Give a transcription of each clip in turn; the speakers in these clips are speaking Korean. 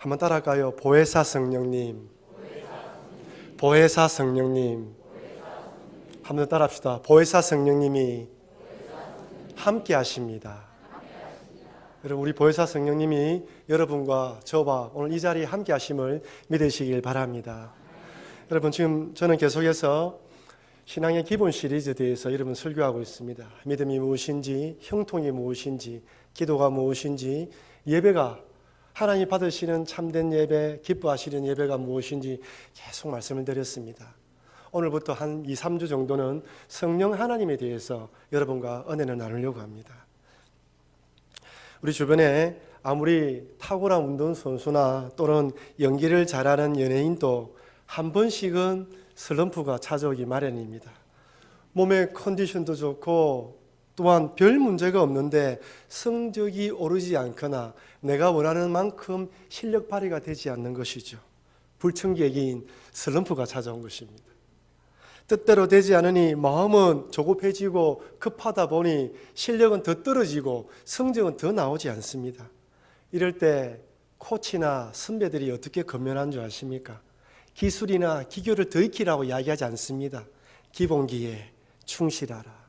한번 따라할까요? 보혜사 성령님, 보혜사 성령님. 한번 따라합시다. 보혜사 성령님이 함께 하십니다. 여러분, 우리 보혜사 성령님이 여러분과 저와 오늘 이 자리에 함께 하심을 믿으시길 바랍니다. 여러분, 지금 저는 계속해서 신앙의 기본 시리즈에 대해서 여러분 설교하고 있습니다. 믿음이 무엇인지, 형통이 무엇인지, 기도가 무엇인지, 예배가 하나님 받으시는 참된 예배, 기뻐하시는 예배가 무엇인지 계속 말씀을 드렸습니다. 오늘부터 한 2, 3주 정도는 성령 하나님에 대해서 여러분과 은혜를 나누려고 합니다. 우리 주변에 아무리 탁월한 운동선수나 또는 연기를 잘하는 연예인도 한 번씩은 슬럼프가 찾아오기 마련입니다. 몸의 컨디션도 좋고 또한 별 문제가 없는데 성적이 오르지 않거나 내가 원하는 만큼 실력 발휘가 되지 않는 것이죠. 불청객인 슬럼프가 찾아온 것입니다. 뜻대로 되지 않으니 마음은 조급해지고 급하다 보니 실력은 더 떨어지고 성적은 더 나오지 않습니다. 이럴 때 코치나 선배들이 어떻게 건면한 줄 아십니까? 기술이나 기교를 더 익히라고 이야기하지 않습니다. 기본기에 충실하라.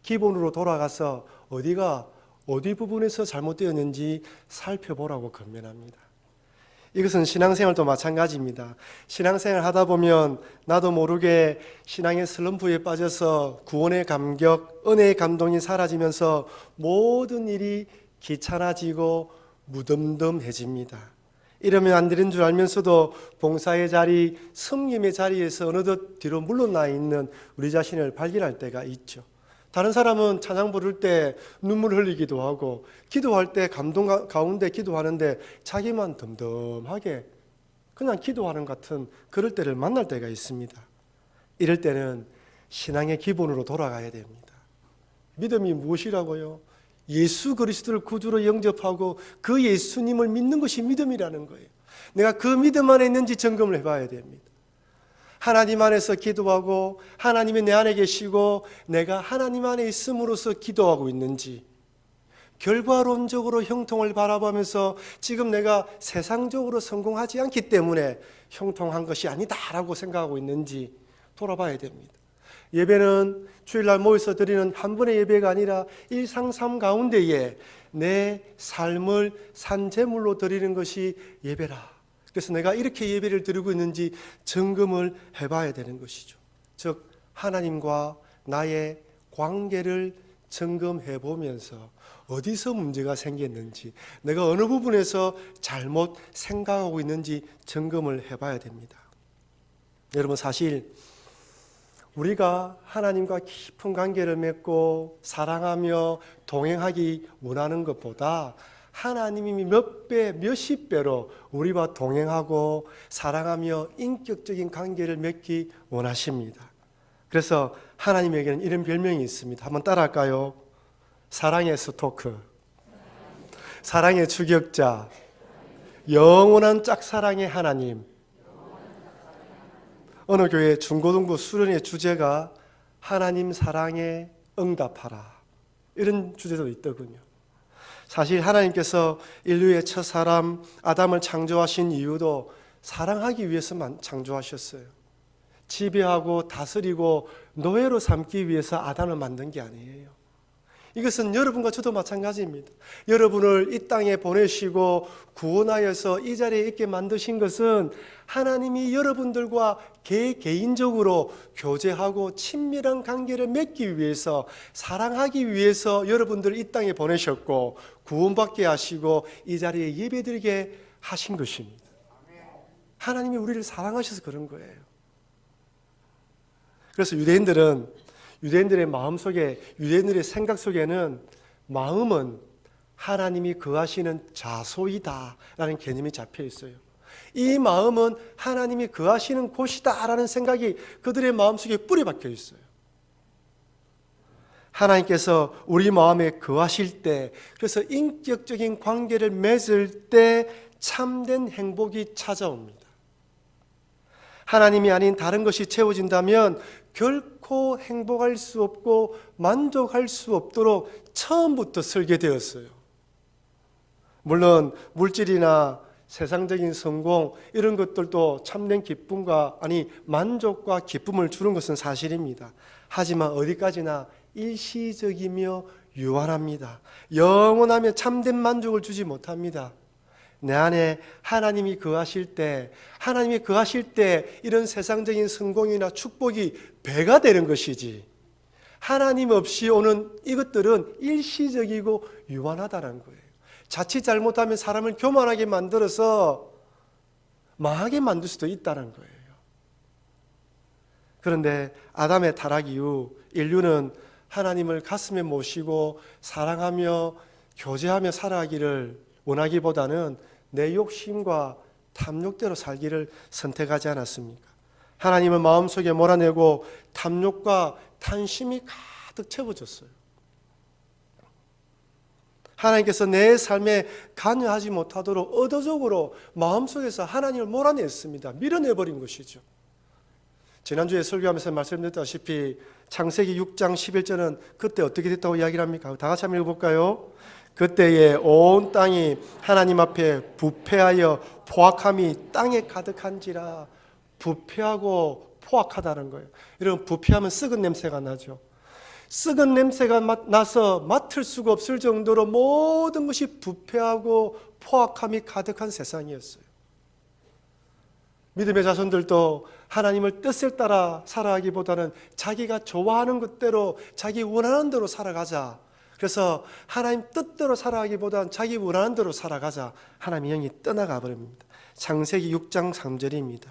기본으로 돌아가서 어디 부분에서 잘못되었는지 살펴보라고 건면합니다. 이것은 신앙생활도 마찬가지입니다. 신앙생활 하다 보면 나도 모르게 신앙의 슬럼프에 빠져서 구원의 감격, 은혜의 감동이 사라지면서 모든 일이 귀찮아지고 무덤덤해집니다. 이러면 안 되는 줄 알면서도 봉사의 자리, 섬김의 자리에서 어느덧 뒤로 물러나 있는 우리 자신을 발견할 때가 있죠. 다른 사람은 찬양 부를 때 눈물 흘리기도 하고 기도할 때 감동 가운데 기도하는데 자기만 덤덤하게 그냥 기도하는 것 같은 그럴 때를 만날 때가 있습니다. 이럴 때는 신앙의 기본으로 돌아가야 됩니다. 믿음이 무엇이라고요? 예수 그리스도를 구주로 영접하고 그 예수님을 믿는 것이 믿음이라는 거예요. 내가 그 믿음 안에 있는지 점검을 해봐야 됩니다. 하나님 안에서 기도하고 하나님이 내 안에 계시고 내가 하나님 안에 있음으로써 기도하고 있는지, 결과론적으로 형통을 바라보면서 지금 내가 세상적으로 성공하지 않기 때문에 형통한 것이 아니다라고 생각하고 있는지 돌아봐야 됩니다. 예배는 주일날 모여서 드리는 한 번의 예배가 아니라 일상 삶 가운데에 내 삶을 산제물로 드리는 것이 예배라. 그래서 내가 이렇게 예배를 드리고 있는지 점검을 해봐야 되는 것이죠. 즉 하나님과 나의 관계를 점검해 보면서 어디서 문제가 생겼는지, 내가 어느 부분에서 잘못 생각하고 있는지 점검을 해봐야 됩니다. 여러분, 사실 우리가 하나님과 깊은 관계를 맺고 사랑하며 동행하기 원하는 것보다 하나님이 몇 배, 몇십 배로 우리와 동행하고 사랑하며 인격적인 관계를 맺기 원하십니다. 그래서 하나님에게는 이런 별명이 있습니다. 한번 따라할까요? 사랑의 스토크, 사랑의 추격자, 영원한 짝사랑의 하나님. 어느 교회 중고등부 수련의 주제가 하나님 사랑에 응답하라, 이런 주제도 있더군요. 사실 하나님께서 인류의 첫 사람 아담을 창조하신 이유도 사랑하기 위해서만 창조하셨어요. 지배하고 다스리고 노예로 삼기 위해서 아담을 만든 게 아니에요. 이것은 여러분과 저도 마찬가지입니다. 여러분을 이 땅에 보내시고 구원하여서 이 자리에 있게 만드신 것은 하나님이 여러분들과 개인적으로 교제하고 친밀한 관계를 맺기 위해서, 사랑하기 위해서 여러분들을 이 땅에 보내셨고 구원받게 하시고 이 자리에 예배드리게 하신 것입니다. 하나님이 우리를 사랑하셔서 그런 거예요. 그래서 유대인들의 마음속에, 유대인들의 생각 속에는 마음은 하나님이 거하시는 자소이다 라는 개념이 잡혀 있어요. 이 마음은 하나님이 거하시는 곳이다 라는 생각이 그들의 마음속에 뿌리 박혀 있어요. 하나님께서 우리 마음에 거하실 때, 그래서 인격적인 관계를 맺을 때 참된 행복이 찾아옵니다. 하나님이 아닌 다른 것이 채워진다면 결코 행복할 수 없고 만족할 수 없도록 처음부터 설계되었어요. 물론 물질이나 세상적인 성공 이런 것들도 참된 기쁨과 만족과 기쁨을 주는 것은 사실입니다. 하지만 어디까지나 일시적이며 유한합니다. 영원하며 참된 만족을 주지 못합니다. 내 안에 하나님이 거하실 때 이런 세상적인 성공이나 축복이 배가 되는 것이지, 하나님 없이 오는 이것들은 일시적이고 유한하다는 거예요. 자칫 잘못하면 사람을 교만하게 만들어서 망하게 만들 수도 있다는 거예요. 그런데 아담의 타락 이후 인류는 하나님을 가슴에 모시고 사랑하며 교제하며 살아가기를 원하기보다는 내 욕심과 탐욕대로 살기를 선택하지 않았습니까? 하나님을 마음속에 몰아내고 탐욕과 탄심이 가득 채워졌어요. 하나님께서 내 삶에 관여하지 못하도록 의도적으로 마음속에서 하나님을 몰아냈습니다. 밀어내버린 것이죠. 지난주에 설교하면서 말씀드렸다시피 창세기 6장 11절은 그때 어떻게 됐다고 이야기를 합니까? 다 같이 한번 읽어볼까요? 그때에 온 땅이 하나님 앞에 부패하여 포악함이 땅에 가득한지라. 부패하고 포악하다는 거예요. 여러분, 부패하면 썩은 냄새가 나죠. 썩은 냄새가 나서 맡을 수가 없을 정도로 모든 것이 부패하고 포악함이 가득한 세상이었어요. 믿음의 자손들도 하나님을 뜻을 따라 살아가기보다는 자기가 좋아하는 것대로 자기 원하는 대로 살아가자. 그래서 하나님 뜻대로 살아가기보다는 자기 원하는 대로 살아가자. 하나님의 영이 떠나가 버립니다. 창세기 6장 3절입니다.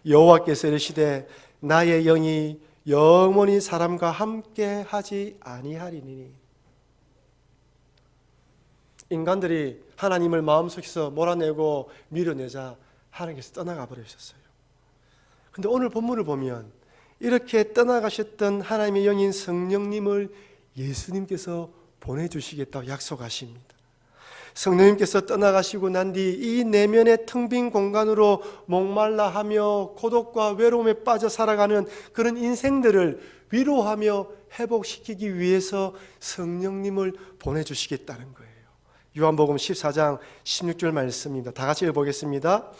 여호와께서 이르시되 나의 영이 영원히 사람과 함께 하지 아니하리니. 인간들이 하나님을 마음속에서 몰아내고 밀어내자 하나님께서 떠나가 버리셨어요. 그런데 오늘 본문을 보면 이렇게 떠나가셨던 하나님의 영인 성령님을 예수님께서 보내주시겠다고 약속하십니다. 성령님께서 떠나가시고 난 뒤 이 내면의 텅 빈 공간으로 목말라 하며 고독과 외로움에 빠져 살아가는 그런 인생들을 위로하며 회복시키기 위해서 성령님을 보내주시겠다는 거예요. 요한복음 14장 16절 말씀입니다. 다 같이 읽어보겠습니다.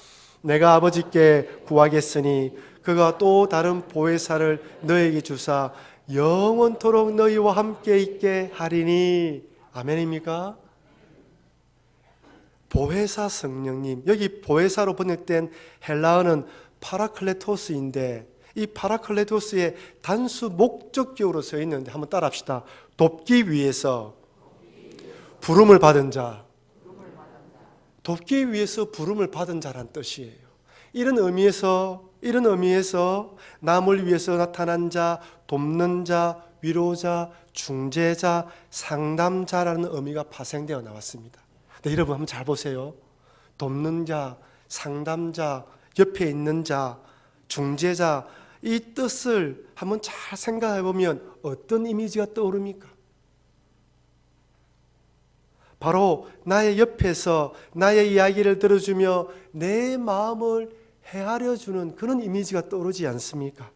내가 아버지께 구하겠으니 그가 또 다른 보혜사를 너에게 주사 영원토록 너희와 함께 있게 하리니. 아멘입니까? 보혜사 성령님, 여기 보혜사로 번역된 헬라어는 파라클레토스인데 이 파라클레토스의 단수 목적격으로 써 있는데 한번 따라합시다. 돕기 위해서 부름을 받은 자, 돕기 위해서 부름을 받은 자란 뜻이에요. 이런 의미에서 남을 위해서 나타난 자, 돕는 자, 위로자, 중재자, 상담자라는 의미가 파생되어 나왔습니다. 네, 여러분 한번 잘 보세요. 돕는 자, 상담자, 옆에 있는 자, 중재자, 이 뜻을 한번 잘 생각해 보면 어떤 이미지가 떠오릅니까? 바로 나의 옆에서 나의 이야기를 들어주며 내 마음을 헤아려 주는 그런 이미지가 떠오르지 않습니까?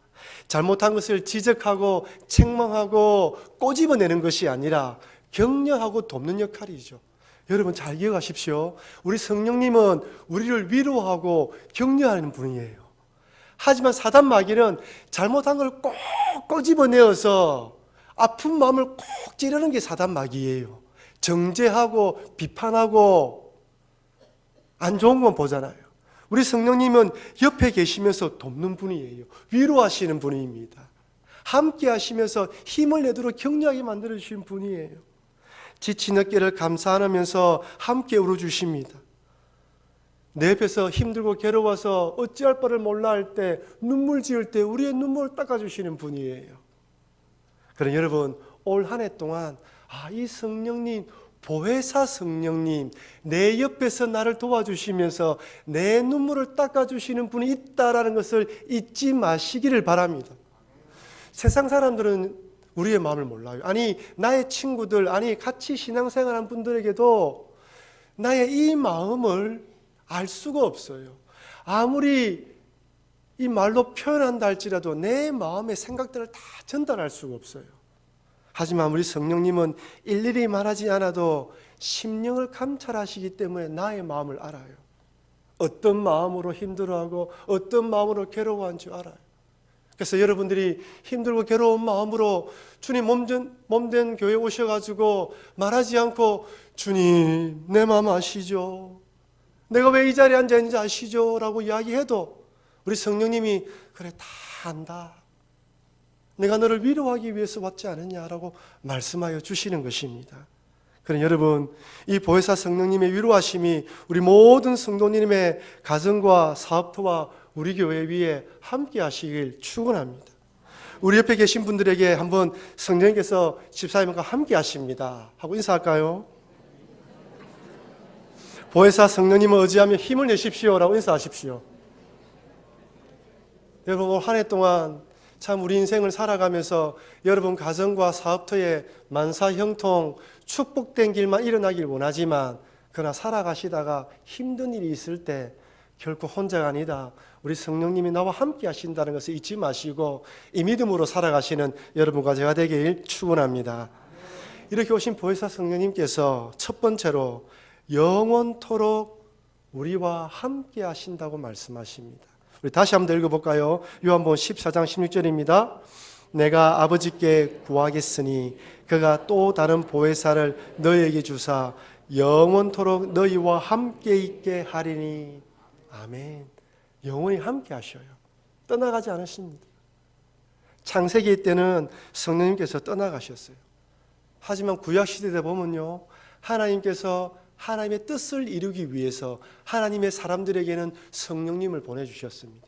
잘못한 것을 지적하고 책망하고 꼬집어내는 것이 아니라 격려하고 돕는 역할이죠. 여러분 잘 기억하십시오. 우리 성령님은 우리를 위로하고 격려하는 분이에요. 하지만 사단 마귀는 잘못한 걸 꼭 꼬집어내어서 아픈 마음을 꼭 찌르는 게 사단 마귀예요. 정죄하고 비판하고 안 좋은 건 보잖아요. 우리 성령님은 옆에 계시면서 돕는 분이에요. 위로하시는 분입니다. 함께 하시면서 힘을 내도록 격려하게 만들어주시는 분이에요. 지친 어깨를 감싸 안으면서 함께 울어주십니다. 내 옆에서 힘들고 괴로워서 어찌할 바를 몰라 할 때, 눈물 지을 때 우리의 눈물을 닦아주시는 분이에요. 그럼 여러분, 올 한 해 동안 이 성령님, 보혜사 성령님, 내 옆에서 나를 도와주시면서 내 눈물을 닦아주시는 분이 있다라는 것을 잊지 마시기를 바랍니다. 세상 사람들은 우리의 마음을 몰라요. 나의 친구들, 같이 신앙생활한 분들에게도 나의 이 마음을 알 수가 없어요. 아무리 이 말로 표현한다 할지라도 내 마음의 생각들을 다 전달할 수가 없어요. 하지만 우리 성령님은 일일이 말하지 않아도 심령을 감찰하시기 때문에 나의 마음을 알아요. 어떤 마음으로 힘들어하고 어떤 마음으로 괴로워한 줄 알아요. 그래서 여러분들이 힘들고 괴로운 마음으로 주님 몸된 교회 오셔가지고 말하지 않고 주님 내 마음 아시죠? 내가 왜 이 자리에 앉아있는지 아시죠? 라고 이야기해도 우리 성령님이 그래 다 안다. 내가 너를 위로하기 위해서 왔지 않느냐라고 말씀하여 주시는 것입니다. 그럼 여러분, 이 보혜사 성령님의 위로하심이 우리 모든 성도님의 가정과 사업터와 우리 교회 위에 함께 하시길 축원합니다. 우리 옆에 계신 분들에게 한번 성령님께서 집사님과 함께 하십니다 하고 인사할까요? 보혜사 성령님을 의지하며 힘을 내십시오 라고 인사하십시오. 여러분, 올 한 해 동안 참 우리 인생을 살아가면서 여러분 가정과 사업터에 만사형통 축복된 길만 일어나길 원하지만 그러나 살아가시다가 힘든 일이 있을 때 결코 혼자가 아니다. 우리 성령님이 나와 함께 하신다는 것을 잊지 마시고 이 믿음으로 살아가시는 여러분과 제가 되길 축원합니다. 이렇게 오신 보혜사 성령님께서 첫 번째로 영원토록 우리와 함께 하신다고 말씀하십니다. 우리 다시 한번 읽어볼까요? 요한복음 14장 16절입니다. 내가 아버지께 구하겠으니 그가 또 다른 보혜사를 너희에게 주사 영원토록 너희와 함께 있게 하리니. 아멘. 영원히 함께 하셔요. 떠나가지 않으십니다. 창세기 때는 성령님께서 떠나가셨어요. 하지만 구약시대에 보면요, 하나님께서 하나님의 뜻을 이루기 위해서 하나님의 사람들에게는 성령님을 보내주셨습니다.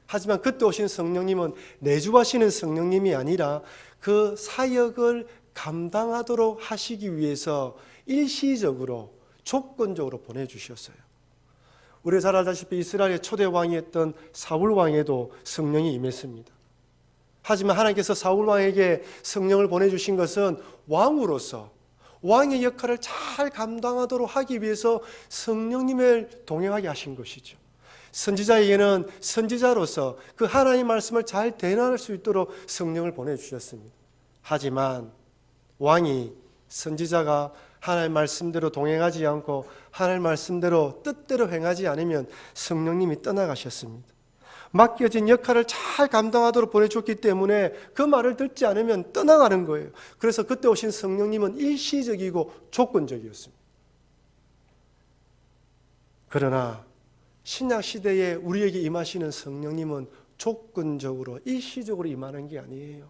하지만 그때 오신 성령님은 내주하시는 성령님이 아니라 그 사역을 감당하도록 하시기 위해서 일시적으로 조건적으로 보내주셨어요. 우리가 잘 알다시피 이스라엘의 초대 왕이었던 사울 왕에도 성령이 임했습니다. 하지만 하나님께서 사울 왕에게 성령을 보내주신 것은 왕으로서 왕의 역할을 잘 감당하도록 하기 위해서 성령님을 동행하게 하신 것이죠. 선지자에게는 선지자로서 그 하나님의 말씀을 잘 대변할 수 있도록 성령을 보내주셨습니다. 하지만 왕이 선지자가 하나님의 말씀대로 동행하지 않고 하나님의 말씀대로 뜻대로 행하지 않으면 성령님이 떠나가셨습니다. 맡겨진 역할을 잘 감당하도록 보내줬기 때문에 그 말을 듣지 않으면 떠나가는 거예요. 그래서 그때 오신 성령님은 일시적이고 조건적이었습니다. 그러나 신약 시대에 우리에게 임하시는 성령님은 조건적으로 일시적으로 임하는 게 아니에요.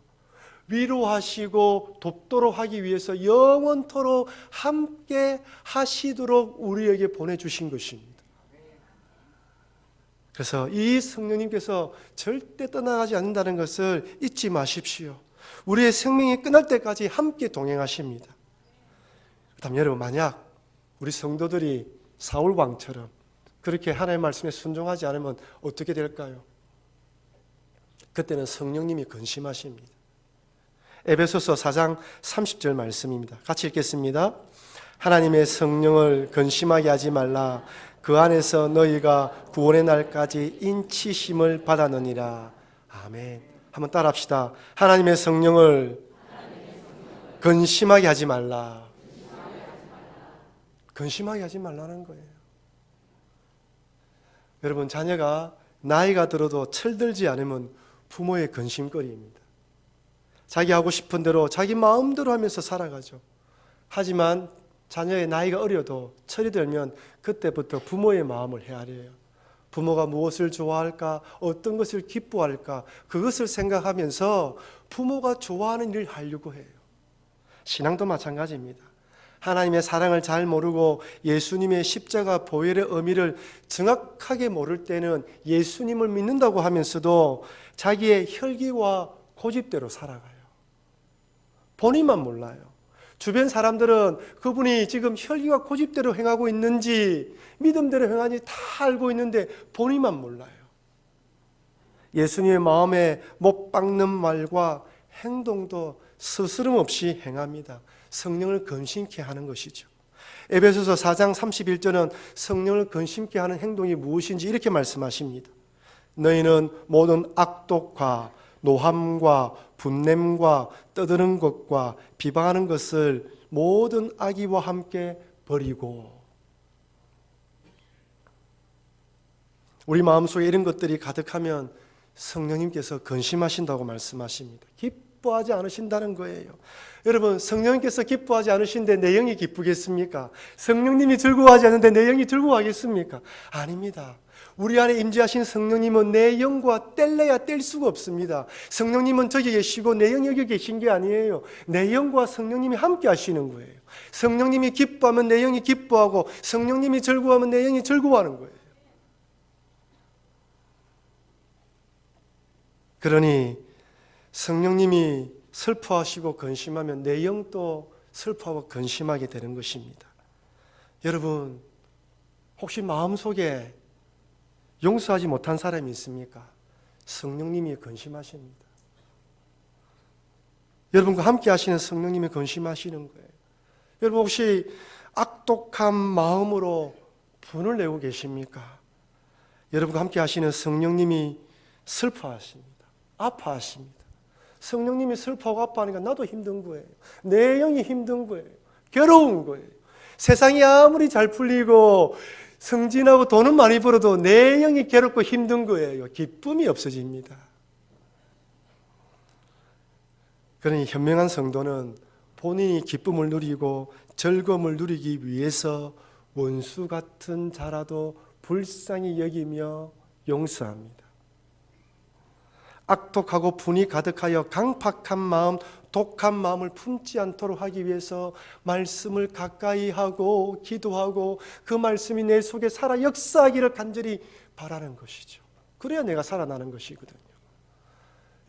위로하시고 돕도록 하기 위해서 영원토록 함께 하시도록 우리에게 보내주신 것입니다. 그래서 이 성령님께서 절대 떠나가지 않는다는 것을 잊지 마십시오. 우리의 생명이 끝날 때까지 함께 동행하십니다. 그렇다면 여러분, 만약 우리 성도들이 사울 왕처럼 그렇게 하나님의 말씀에 순종하지 않으면 어떻게 될까요? 그때는 성령님이 근심하십니다. 에베소서 4장 30절 말씀입니다. 같이 읽겠습니다. 하나님의 성령을 근심하게 하지 말라. 그 안에서 너희가 구원의 날까지 인치심을 받았느니라. 아멘. 한번 따라합시다. 하나님의 성령을 근심하게 하지 말라. 근심하게 하지 말라는 거예요. 여러분, 자녀가 나이가 들어도 철들지 않으면 부모의 근심거리입니다. 자기 하고 싶은 대로 자기 마음대로 하면서 살아가죠. 하지만 자녀의 나이가 어려도 철이 들면 그때부터 부모의 마음을 헤아려요. 부모가 무엇을 좋아할까, 어떤 것을 기뻐할까, 그것을 생각하면서 부모가 좋아하는 일을 하려고 해요. 신앙도 마찬가지입니다. 하나님의 사랑을 잘 모르고 예수님의 십자가 보혈의 의미를 정확하게 모를 때는 예수님을 믿는다고 하면서도 자기의 혈기와 고집대로 살아가요. 본인만 몰라요. 주변 사람들은 그분이 지금 혈기와 고집대로 행하고 있는지 믿음대로 행하는지 다 알고 있는데 본인만 몰라요. 예수님의 마음에 못 박는 말과 행동도 스스럼 없이 행합니다. 성령을 근심케 하는 것이죠. 에베소서 4장 31절은 성령을 근심케 하는 행동이 무엇인지 이렇게 말씀하십니다. 너희는 모든 악독과 노함과 분냄과 떠드는 것과 비방하는 것을 모든 악의와 함께 버리고. 우리 마음속에 이런 것들이 가득하면 성령님께서 근심하신다고 말씀하십니다. 기뻐하지 않으신다는 거예요. 여러분, 성령님께서 기뻐하지 않으신데 내 영이 기쁘겠습니까? 성령님이 즐거워하지 않는데 내 영이 즐거워하겠습니까? 아닙니다. 우리 안에 임재하신 성령님은 내 영과 뗄래야 뗄 수가 없습니다. 성령님은 저기 계시고 내 영이 여기 계신 게 아니에요. 내 영과 성령님이 함께 하시는 거예요. 성령님이 기뻐하면 내 영이 기뻐하고 성령님이 즐거워하면 내 영이 즐거워하는 거예요. 그러니 성령님이 슬퍼하시고 근심하면 내 영도 슬퍼하고 근심하게 되는 것입니다. 여러분, 혹시 마음속에 용서하지 못한 사람이 있습니까? 성령님이 근심하십니다. 여러분과 함께 하시는 성령님이 근심하시는 거예요. 여러분, 혹시 악독한 마음으로 분을 내고 계십니까? 여러분과 함께 하시는 성령님이 슬퍼하십니다. 아파하십니다. 성령님이 슬퍼하고 아파하니까 나도 힘든 거예요. 내 영이 힘든 거예요. 괴로운 거예요. 세상이 아무리 잘 풀리고 승진하고 돈은 많이 벌어도 내 영이 괴롭고 힘든 거예요. 기쁨이 없어집니다. 그러니 현명한 성도는 본인이 기쁨을 누리고 즐거움을 누리기 위해서 원수 같은 자라도 불쌍히 여기며 용서합니다. 악독하고 분이 가득하여 강팍한 마음, 독한 마음을 품지 않도록 하기 위해서 말씀을 가까이 하고 기도하고 그 말씀이 내 속에 살아 역사하기를 간절히 바라는 것이죠. 그래야 내가 살아나는 것이거든요.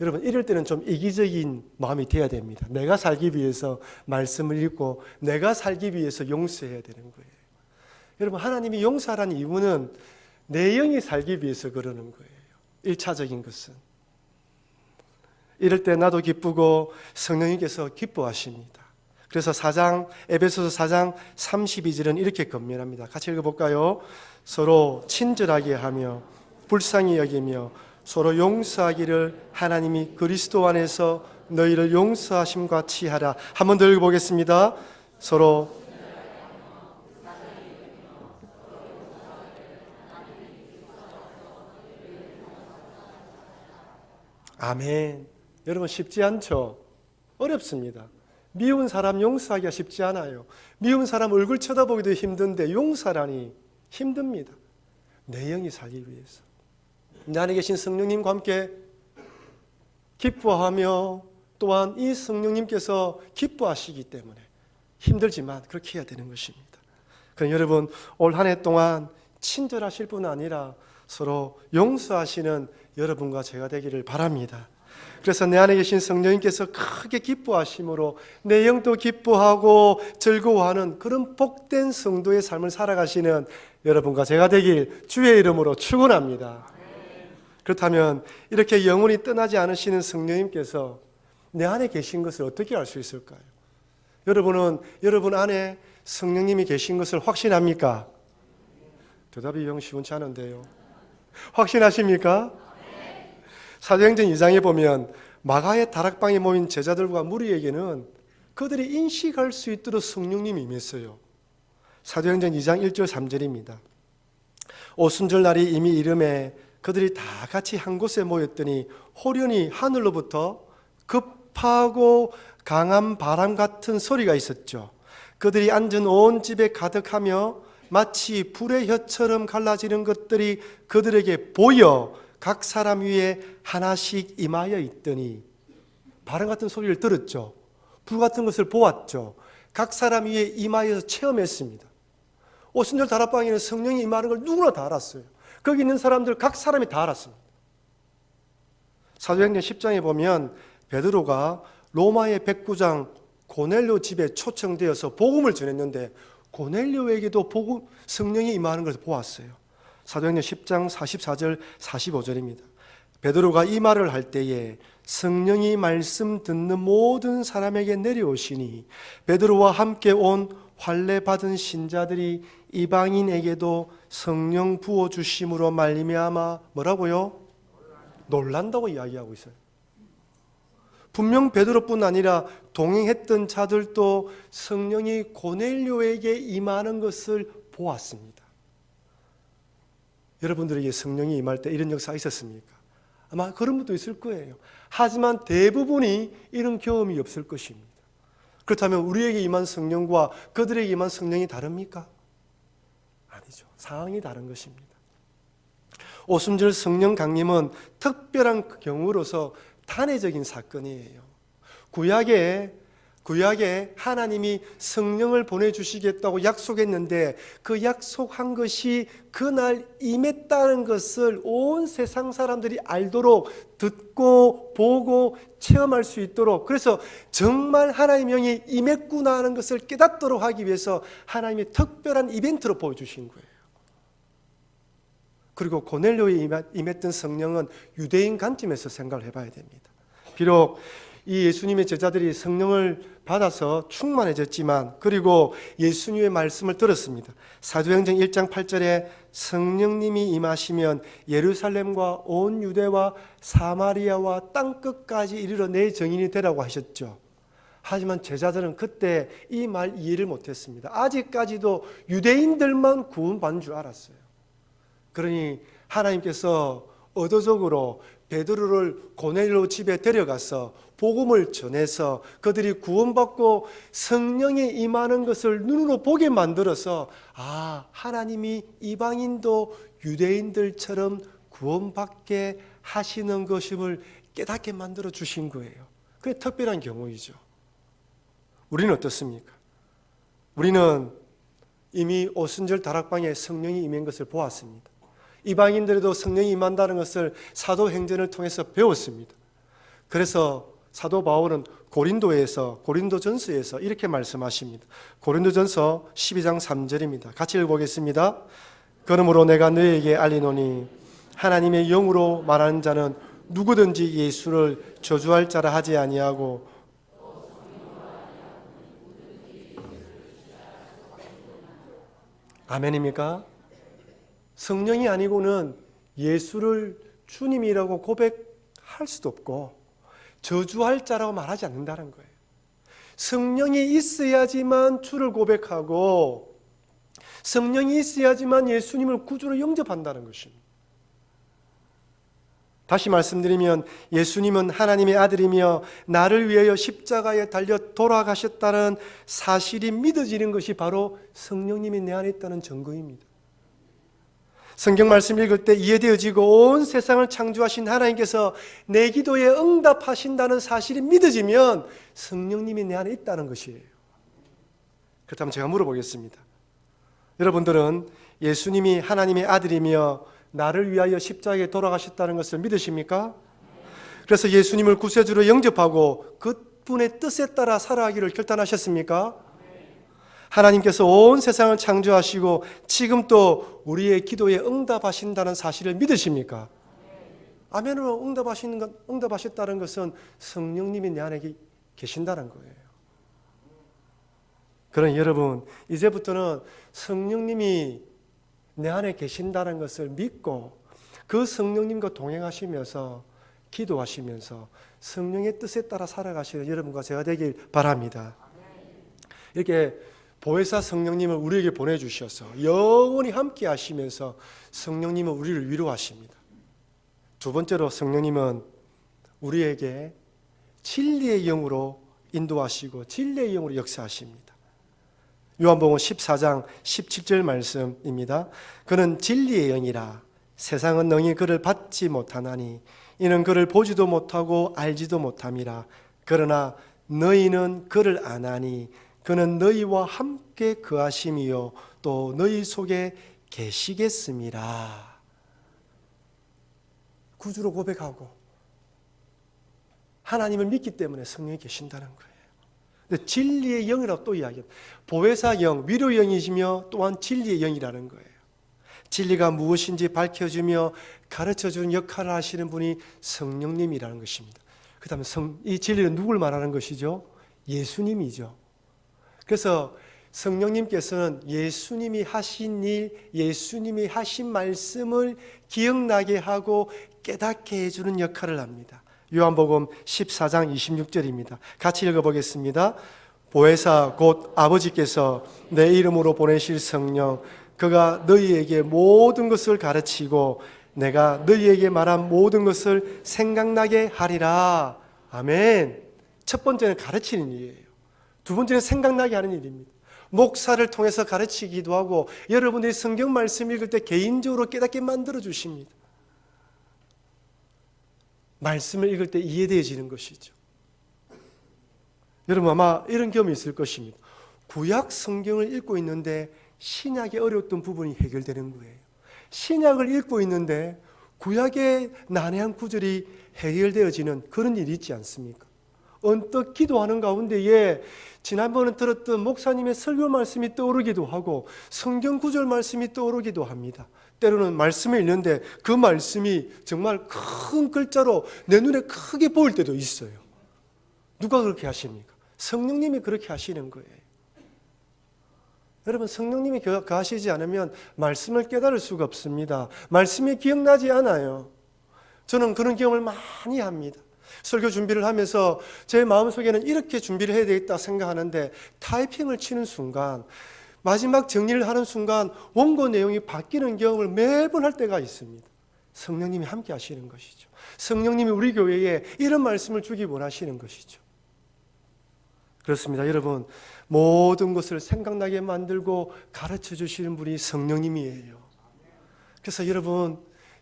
여러분, 이럴 때는 좀 이기적인 마음이 돼야 됩니다. 내가 살기 위해서 말씀을 읽고 내가 살기 위해서 용서해야 되는 거예요. 여러분, 하나님이 용서하라는 이유는 내 영이 살기 위해서 그러는 거예요. 1차적인 것은. 이럴 때 나도 기쁘고 성령님께서 기뻐하십니다. 그래서 에베소서 4장 32절은 이렇게 권면합니다. 같이 읽어볼까요? 서로 친절하게 하며 불쌍히 여기며 서로 용서하기를 하나님이 그리스도 안에서 너희를 용서하심과 같이 하라. 한 번 더 읽어보겠습니다. 서로 아멘. 여러분, 쉽지 않죠? 어렵습니다. 미운 사람 용서하기가 쉽지 않아요. 미운 사람 얼굴 쳐다보기도 힘든데 용서라니 힘듭니다. 내 영이 살기 위해서. 내 안에 계신 성령님과 함께 기뻐하며 또한 이 성령님께서 기뻐하시기 때문에 힘들지만 그렇게 해야 되는 것입니다. 그럼 여러분, 올 한 해 동안 친절하실 뿐 아니라 서로 용서하시는 여러분과 제가 되기를 바랍니다. 그래서 내 안에 계신 성령님께서 크게 기뻐하심으로 내 영도 기뻐하고 즐거워하는 그런 복된 성도의 삶을 살아가시는 여러분과 제가 되길 주의 이름으로 축원합니다. 그렇다면 이렇게 영원히 떠나지 않으시는 성령님께서 내 안에 계신 것을 어떻게 알 수 있을까요? 여러분은 여러분 안에 성령님이 계신 것을 확신합니까? 대답이 영 시원치 않은데요. 확신하십니까? 사도행전 2장에 보면 마가의 다락방에 모인 제자들과 무리에게는 그들이 인식할 수 있도록 성령님이 임했어요. 사도행전 2장 1절 3절입니다. 오순절 날이 이미 이름에 그들이 다 같이 한 곳에 모였더니 호련히 하늘로부터 급하고 강한 바람 같은 소리가 있었죠. 그들이 앉은 온 집에 가득하며 마치 불의 혀처럼 갈라지는 것들이 그들에게 보여 각 사람 위에 하나씩 임하여 있더니, 바람 같은 소리를 들었죠. 불 같은 것을 보았죠. 각 사람 위에 임하여 체험했습니다. 오순절 다락방에는 성령이 임하는 걸 누구나 다 알았어요. 거기 있는 사람들 각 사람이 다 알았습니다. 사도행전 10장에 보면 베드로가 로마의 백부장 고넬료 집에 초청되어서 복음을 전했는데 고넬료에게도 성령이 임하는 것을 보았어요. 사도행전 10장 44절 45절입니다. 베드로가 이 말을 할 때에 성령이 말씀 듣는 모든 사람에게 내려오시니 베드로와 함께 온 할례 받은 신자들이 이방인에게도 성령 부어주심으로 말미암아 뭐라고요? 놀란다고 이야기하고 있어요. 분명 베드로뿐 아니라 동행했던 자들도 성령이 고넬료에게 임하는 것을 보았습니다. 여러분들에게 성령이 임할 때 이런 역사가 있었습니까? 아마 그런 분도 있을 거예요. 하지만 대부분이 이런 경험이 없을 것입니다. 그렇다면 우리에게 임한 성령과 그들에게 임한 성령이 다릅니까? 아니죠. 상황이 다른 것입니다. 오순절 성령 강림은 특별한 경우로서 단회적인 사건이에요. 구약에 하나님이 성령을 보내주시겠다고 약속했는데 그 약속한 것이 그날 임했다는 것을 온 세상 사람들이 알도록 듣고 보고 체험할 수 있도록, 그래서 정말 하나님의 영이 임했구나 하는 것을 깨닫도록 하기 위해서 하나님의 특별한 이벤트로 보여주신 거예요. 그리고 고넬료에 임했던 성령은 유대인 관점에서 생각을 해봐야 됩니다. 비록 이 예수님의 제자들이 성령을 받아서 충만해졌지만, 그리고 예수님의 말씀을 들었습니다. 사도행전 1장 8절에 성령님이 임하시면 예루살렘과 온 유대와 사마리아와 땅끝까지 이르러 내 증인이 되라고 하셨죠. 하지만 제자들은 그때 이 말 이해를 못했습니다. 아직까지도 유대인들만 구원받는 줄 알았어요. 그러니 하나님께서 의도적으로 베드로를 고넬료 집에 데려가서 복음을 전해서 그들이 구원받고 성령이 임하는 것을 눈으로 보게 만들어서, 하나님이 이방인도 유대인들처럼 구원받게 하시는 것임을 깨닫게 만들어 주신 거예요. 그게 특별한 경우이죠. 우리는 어떻습니까? 우리는 이미 오순절 다락방에 성령이 임한 것을 보았습니다. 이방인들에도 성령이 임한다는 것을 사도행전을 통해서 배웠습니다. 그래서 사도 바울은 고린도전서에서 이렇게 말씀하십니다. 고린도전서 12장 3절입니다. 같이 읽어보겠습니다. 그러므로 내가 너희에게 알리노니 하나님의 영으로 말하는 자는 누구든지 예수를 저주할 자라 하지 아니하고, 아멘입니까? 성령이 아니고는 예수를 주님이라고 고백할 수도 없고 저주할 자라고 말하지 않는다는 거예요. 성령이 있어야지만 주를 고백하고 성령이 있어야지만 예수님을 구주로 영접한다는 것입니다. 다시 말씀드리면 예수님은 하나님의 아들이며 나를 위하여 십자가에 달려 돌아가셨다는 사실이 믿어지는 것이 바로 성령님이 내 안에 있다는 증거입니다. 성경 말씀 읽을 때 이해되어지고 온 세상을 창조하신 하나님께서 내 기도에 응답하신다는 사실이 믿어지면 성령님이 내 안에 있다는 것이에요. 그렇다면 제가 물어보겠습니다. 여러분들은 예수님이 하나님의 아들이며 나를 위하여 십자가에 돌아가셨다는 것을 믿으십니까? 그래서 예수님을 구세주로 영접하고 그분의 뜻에 따라 살아가기를 결단하셨습니까? 하나님께서 온 세상을 창조하시고 지금 또 우리의 기도에 응답하신다는 사실을 믿으십니까? 아멘으로 응답하셨다는 것은 성령님이 내 안에 계신다는 거예요. 그러니 여러분, 이제부터는 성령님이 내 안에 계신다는 것을 믿고 그 성령님과 동행하시면서 기도하시면서 성령의 뜻에 따라 살아가시는 여러분과 제가 되길 바랍니다. 이렇게 보혜사 성령님을 우리에게 보내주셔서 영원히 함께 하시면서 성령님은 우리를 위로하십니다. 두 번째로 성령님은 우리에게 진리의 영으로 인도하시고 진리의 영으로 역사하십니다. 요한복음 14장 17절 말씀입니다. 그는 진리의 영이라 세상은 능히 그를 받지 못하나니 이는 그를 보지도 못하고 알지도 못함이라. 그러나 너희는 그를 아나니 그는 너희와 함께 거하심이요 또 너희 속에 계시겠음이라. 구주로 고백하고 하나님을 믿기 때문에 성령이 계신다는 거예요. 근데 진리의 영이라고 또 이야기합니다. 보혜사 영, 위로 영이시며 또한 진리의 영이라는 거예요. 진리가 무엇인지 밝혀주며 가르쳐주는 역할을 하시는 분이 성령님이라는 것입니다. 그 다음에 이 진리는 누굴 말하는 것이죠? 예수님이죠. 그래서 성령님께서는 예수님이 하신 일, 예수님이 하신 말씀을 기억나게 하고 깨닫게 해주는 역할을 합니다. 요한복음 14장 26절입니다. 같이 읽어보겠습니다. 보혜사 곧 아버지께서 내 이름으로 보내실 성령 그가 너희에게 모든 것을 가르치고 내가 너희에게 말한 모든 것을 생각나게 하리라. 아멘. 첫 번째는 가르치는 일이에요. 두 번째는 생각나게 하는 일입니다. 목사를 통해서 가르치기도 하고 여러분들이 성경 말씀 읽을 때 개인적으로 깨닫게 만들어 주십니다. 말씀을 읽을 때 이해되어지는 것이죠. 여러분 아마 이런 경험이 있을 것입니다. 구약 성경을 읽고 있는데 신약의 어려웠던 부분이 해결되는 거예요. 신약을 읽고 있는데 구약의 난해한 구절이 해결되어지는 그런 일이 있지 않습니까? 언뜻 기도하는 가운데에 지난번에 들었던 목사님의 설교 말씀이 떠오르기도 하고 성경 구절 말씀이 떠오르기도 합니다. 때로는 말씀을 읽는데 그 말씀이 정말 큰 글자로 내 눈에 크게 보일 때도 있어요. 누가 그렇게 하십니까? 성령님이 그렇게 하시는 거예요. 여러분 성령님이 하시지 않으면 말씀을 깨달을 수가 없습니다. 말씀이 기억나지 않아요. 저는 그런 경험을 많이 합니다. 설교 준비를 하면서 제 마음속에는 이렇게 준비를 해야 되겠다 생각하는데 타이핑을 치는 순간 마지막 정리를 하는 순간 원고 내용이 바뀌는 경험을 매번 할 때가 있습니다. 성령님이 함께 하시는 것이죠. 성령님이 우리 교회에 이런 말씀을 주기 원하시는 것이죠. 그렇습니다. 여러분 모든 것을 생각나게 만들고 가르쳐 주시는 분이 성령님이에요. 그래서 여러분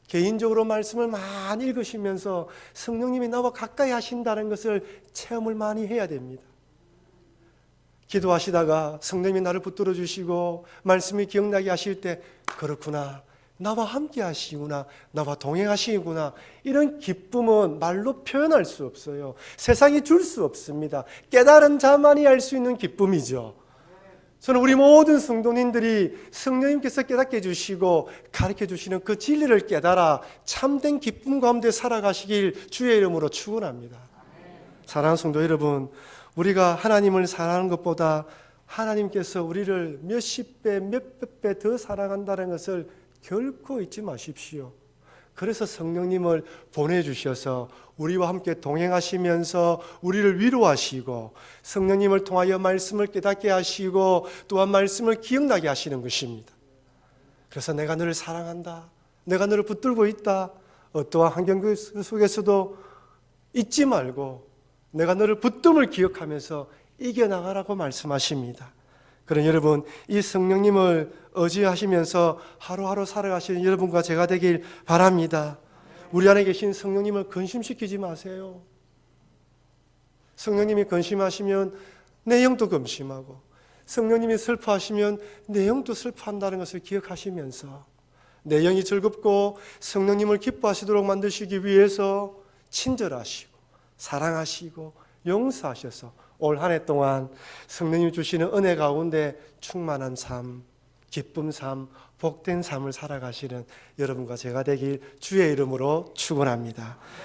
개인적으로 말씀을 많이 읽으시면서 성령님이 나와 가까이 하신다는 것을 체험을 많이 해야 됩니다. 기도하시다가 성령님이 나를 붙들어 주시고 말씀이 기억나게 하실 때 그렇구나, 나와 함께 하시구나, 나와 동행하시구나, 이런 기쁨은 말로 표현할 수 없어요. 세상이 줄 수 없습니다. 깨달은 자만이 알 수 있는 기쁨이죠. 저는 우리 모든 성도님들이 성령님께서 깨닫게 해주시고 가르쳐 주시는 그 진리를 깨달아 참된 기쁨 가운데 살아가시길 주의 이름으로 축원합니다. 사랑하는 성도 여러분, 우리가 하나님을 사랑하는 것보다 하나님께서 우리를 몇십 배, 몇백 배 더 사랑한다는 것을 결코 잊지 마십시오. 그래서 성령님을 보내주셔서 우리와 함께 동행하시면서 우리를 위로하시고 성령님을 통하여 말씀을 깨닫게 하시고 또한 말씀을 기억나게 하시는 것입니다. 그래서 내가 너를 사랑한다, 내가 너를 붙들고 있다, 어떠한 환경 속에서도 잊지 말고 내가 너를 붙듦을 기억하면서 이겨나가라고 말씀하십니다. 그런 여러분, 이 성령님을 의지하시면서 하루하루 살아가시는 여러분과 제가 되길 바랍니다. 우리 안에 계신 성령님을 근심시키지 마세요. 성령님이 근심하시면 내 영도 근심하고 성령님이 슬퍼하시면 내 영도 슬퍼한다는 것을 기억하시면서 내 영이 즐겁고 성령님을 기뻐하시도록 만드시기 위해서 친절하시고 사랑하시고 용서하셔서 올 한 해 동안 성령님이 주시는 은혜 가운데 충만한 삶, 기쁨 삶, 복된 삶을 살아가시는 여러분과 제가 되길 주의 이름으로 축원합니다.